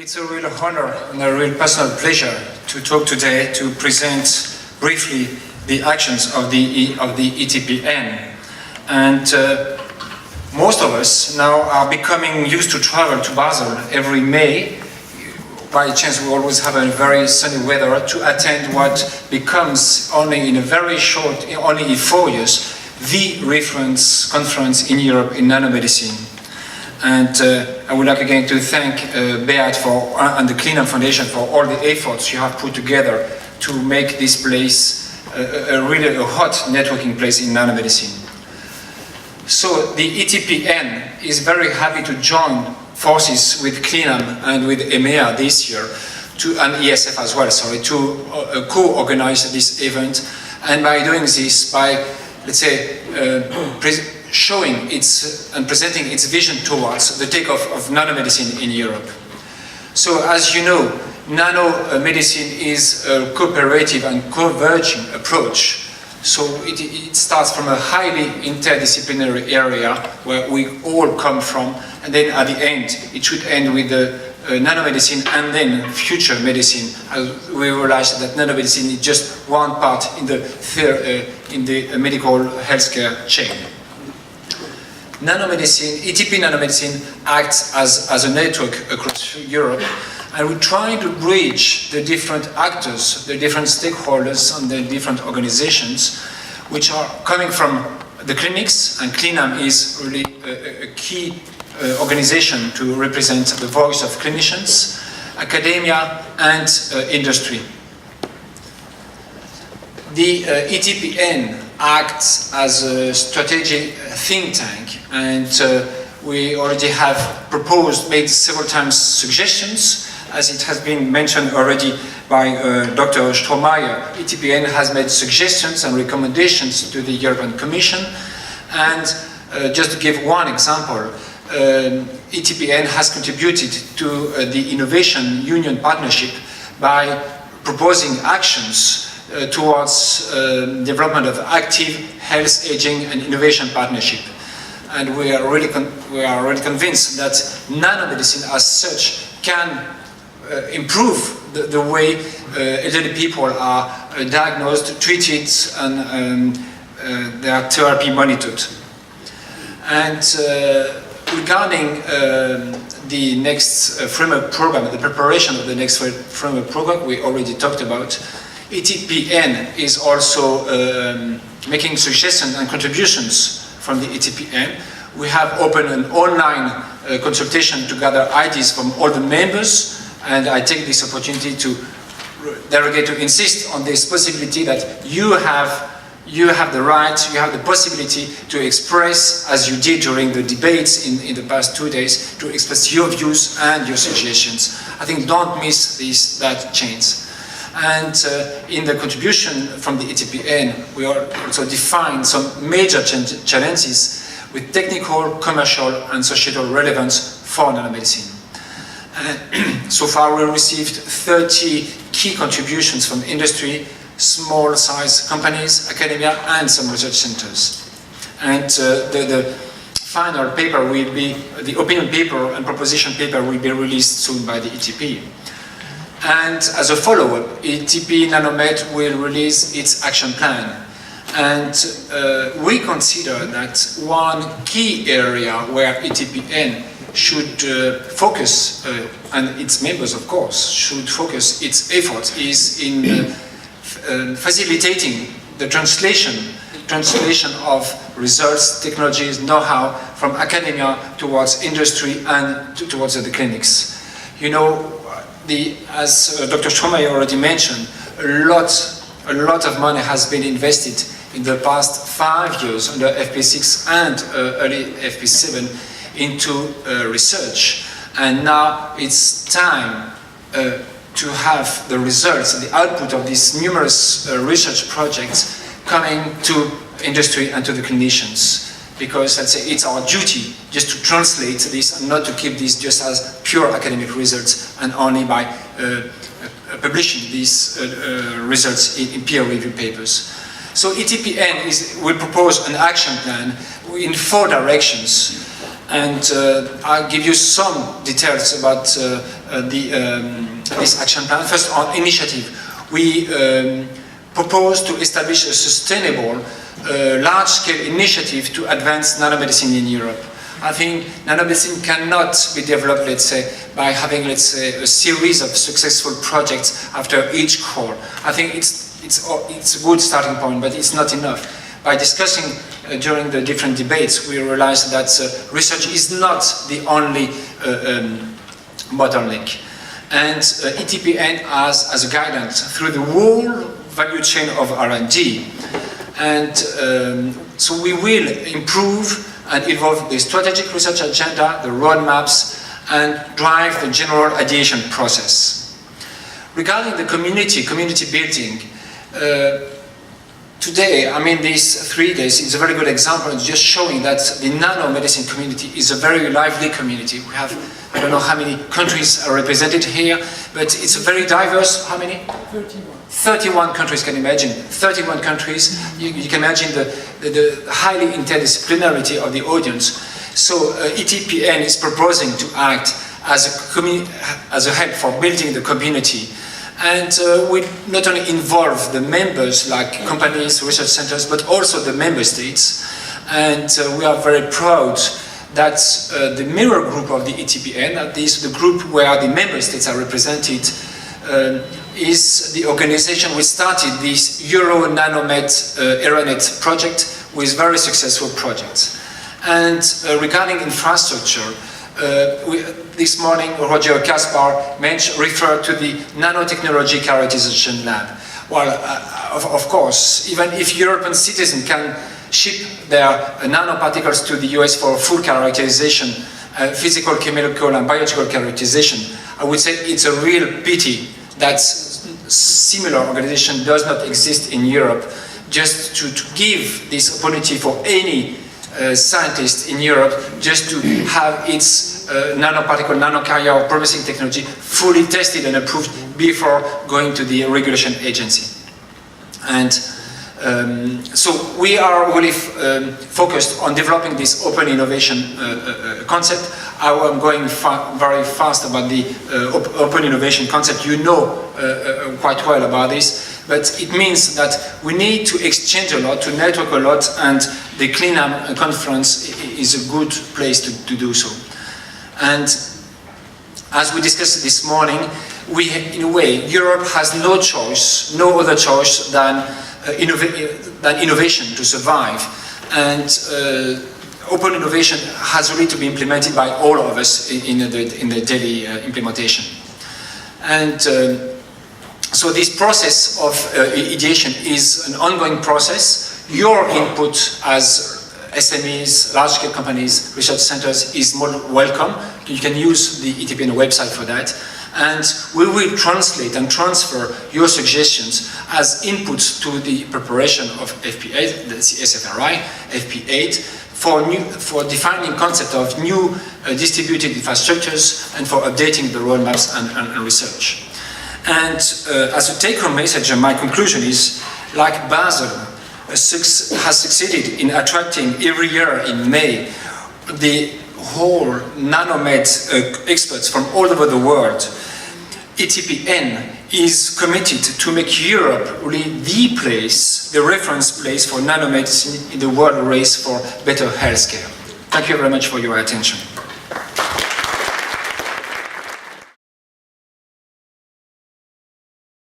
It's a real honor and a real personal pleasure to talk today to present briefly the actions of the ETPN. And most of us now are becoming used to travel to Basel every May. By chance, we always have a very sunny weather to attend what becomes only in a very short, only in 4 years, the reference conference in Europe in nanomedicine. And I would like again to thank Beat and the CLINAM Foundation for all the efforts you have put together to make this place really a hot networking place in nanomedicine. So the ETPN is very happy to join forces with CLINAM and with EMEA this year, and ESF as well, sorry, to co-organize this event. And by doing this, by, let's say, showing its and presenting its vision towards the takeoff of nanomedicine in Europe. So as you know, nanomedicine is a cooperative and converging approach. So it starts from a highly interdisciplinary area where we all come from, and then at the end, it should end with the nanomedicine and then future medicine. As we realize that nanomedicine is just one part in the medical healthcare chain. Nanomedicine, ETP nanomedicine acts as a network across Europe, and we try to bridge the different actors, the different stakeholders and the different organizations which are coming from the clinics, and CLINAM is really a key organization to represent the voice of clinicians, academia and industry. The ETPN acts as a strategic think tank, and we already have made several times suggestions, as it has been mentioned already by Dr. Strohmeyer. ETPN has made suggestions and recommendations to the European Commission, and just to give one example, ETPN has contributed to the Innovation Union Partnership by proposing actions towards development of active health, aging and innovation partnership. And we are really convinced that nanomedicine as such can improve the way elderly people are diagnosed, treated and their therapy monitored. And regarding the next framework program, the preparation of the next framework program we already talked about, ETPN is also making suggestions and contributions from the ETPN. We have opened an online consultation to gather ideas from all the members, and I take this opportunity to insist on this possibility that you have the right, you have the possibility to express, as you did during the debates in the past 2 days, to express your views and your suggestions. I think don't miss that chance. And in the contribution from the ETPN, we also defined some major challenges with technical, commercial and societal relevance for nanomedicine. So far we received 30 key contributions from industry, small-sized companies, academia and some research centers. And the final paper will be, the opinion paper and proposition paper will be released soon by the ETP. And as a follow-up, ETP Nanomed will release its action plan. And we consider that one key area where ETPN should focus, and its members of course, should focus its efforts is in facilitating the translation of results, technologies, know-how from academia towards industry and towards the clinics. You know, as Dr. Strohmeyer already mentioned, a lot of money has been invested in the past 5 years under FP6 and early FP7 into research. And now it's time to have the results, the output of these numerous research projects coming to industry and to the clinicians. Because let's say it's our duty just to translate this and not to keep this just as pure academic results and only by publishing these results in peer-reviewed papers. So ETPN will propose an action plan in 4 directions. And I'll give you some details about this action plan. First, on initiative, we propose to establish a sustainable, large-scale initiative to advance nanomedicine in Europe. I think nanomedicine cannot be developed, let's say, by having, let's say, a series of successful projects after each core. I think it's a good starting point, but it's not enough. By discussing during the different debates, we realized that research is not the only bottleneck. And ETPN as a guidance through the whole value chain of R&D. And so we will improve and evolve the strategic research agenda, the roadmaps, and drive the general ideation process. Regarding the community building, today, I mean, these 3 days is a very good example, just showing that the nanomedicine community is a very lively community. We have, I don't know how many countries are represented here, but it's a very diverse, how many? 31 countries, can you imagine? 31 countries, you can imagine the highly interdisciplinarity of the audience. So ETPN is proposing to act as a help for building the community. And we not only involve the members, like companies, research centers, but also the member states. And we are very proud that the mirror group of the ETPN, that is the group where the member states are represented, is the organization which started this Euro Nanomed Eranet project with very successful projects. And regarding infrastructure, this morning Roger Kaspar referred to the nanotechnology characterization lab. Well, of course, even if European citizens can ship their nanoparticles to the US for full characterization, physical, chemical and biological characterization, I would say it's a real pity that similar organization does not exist in Europe, just to give this opportunity for any scientist in Europe just to have its nanoparticle, nanocarrier processing technology fully tested and approved before going to the regulation agency. And so we are really focused on developing this open innovation concept. I'm going very fast about the open innovation concept. You know quite well about this, but it means that we need to exchange a lot, to network a lot, and the CLINAM conference is a good place to do so. And as we discussed this morning, in a way, Europe has no choice, no other choice than innovation to survive. And open innovation has really to be implemented by all of us in the daily implementation. And so this process of ideation is an ongoing process. Your input as SMEs, large-scale companies, research centers is more welcome. You can use the ETPN website for that. And we will translate and transfer your suggestions as inputs to the preparation of FP8, the SFRI, FP8, for defining concept of new distributed infrastructures and for updating the roadmaps and research. And as a take-home message, my conclusion is, like Basel has succeeded in attracting every year in May the whole nanomed experts from all over the world, ETPN is committed to make Europe really the place, the reference place for nanomedicine in the world race for better healthcare. Thank you very much for your attention.